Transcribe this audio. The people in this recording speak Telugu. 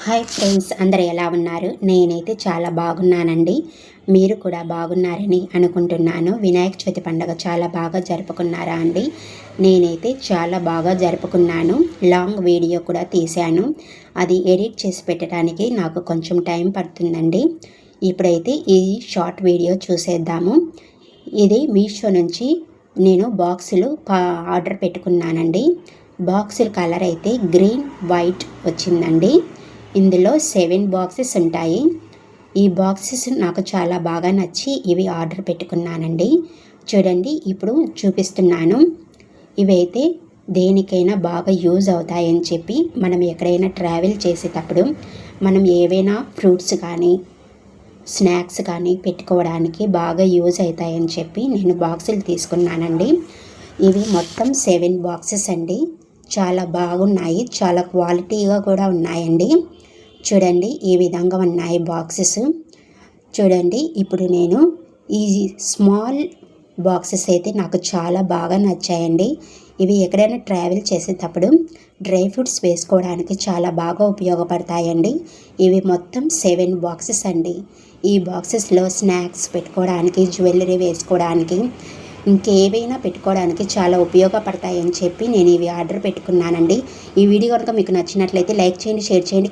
హాయ్ ఫ్రెండ్స్, అందరు ఎలా ఉన్నారు? నేనైతే చాలా బాగున్నానండి. మీరు కూడా బాగున్నారని అనుకుంటున్నాను. వినాయక చవితి పండుగ చాలా బాగా జరుపుకున్నారా అండి? నేనైతే చాలా బాగా జరుపుకున్నాను. లాంగ్ వీడియో కూడా తీశాను. అది ఎడిట్ చేసి పెట్టడానికి నాకు కొంచెం టైం పడుతుందండి. ఇప్పుడైతే ఈ షార్ట్ వీడియో చూసేద్దాము. ఇది మీషో నుంచి నేను బాక్సులు ఆర్డర్ పెట్టుకున్నానండి. బాక్సుల కలర్ అయితే గ్రీన్ వైట్ వచ్చిందండి. ఇందులో 7 బాక్సెస్ ఉంటాయి. ఈ బాక్సెస్ నాకు చాలా బాగా నచ్చి ఇవి ఆర్డర్ పెట్టుకున్నానండి. చూడండి, ఇప్పుడు చూపిస్తున్నాను. ఇవైతే దేనికైనా బాగా యూజ్ అవుతాయని చెప్పి మనం ఎక్కడైనా ట్రావెల్ చేసేటప్పుడు మనం ఏవైనా ఫ్రూట్స్ కానీ స్నాక్స్ కానీ పెట్టుకోవడానికి బాగా యూజ్ అవుతాయని చెప్పి నేను బాక్సులు తీసుకున్నానండి. ఇవి మొత్తం 7 బాక్సెస్ అండి. చాలా బాగున్నాయి, చాలా క్వాలిటీగా కూడా ఉన్నాయండి. చూడండి, ఈ విధంగా ఉన్నాయి బాక్సెస్. చూడండి, ఇప్పుడు నేను ఈ స్మాల్ బాక్సెస్ అయితే నాకు చాలా బాగా నచ్చాయండి. ఇవి ఎక్కడైనా ట్రావెల్ చేసేటప్పుడు డ్రై ఫ్రూట్స్ వేసుకోవడానికి చాలా బాగా ఉపయోగపడతాయండి. ఇవి మొత్తం 7 బాక్సెస్ అండి. ఈ బాక్సెస్లో స్నాక్స్ పెట్టుకోవడానికి, జ్యువెలరీ వేసుకోవడానికి, ఇంకేవైనా పెట్టుకోవడానికి చాలా ఉపయోగపడతాయని చెప్పి నేను ఇవి ఆర్డర్ పెట్టుకున్నానండి. ఈ వీడియో కనుక మీకు నచ్చినట్లయితే లైక్ చేయండి, షేర్ చేయండి.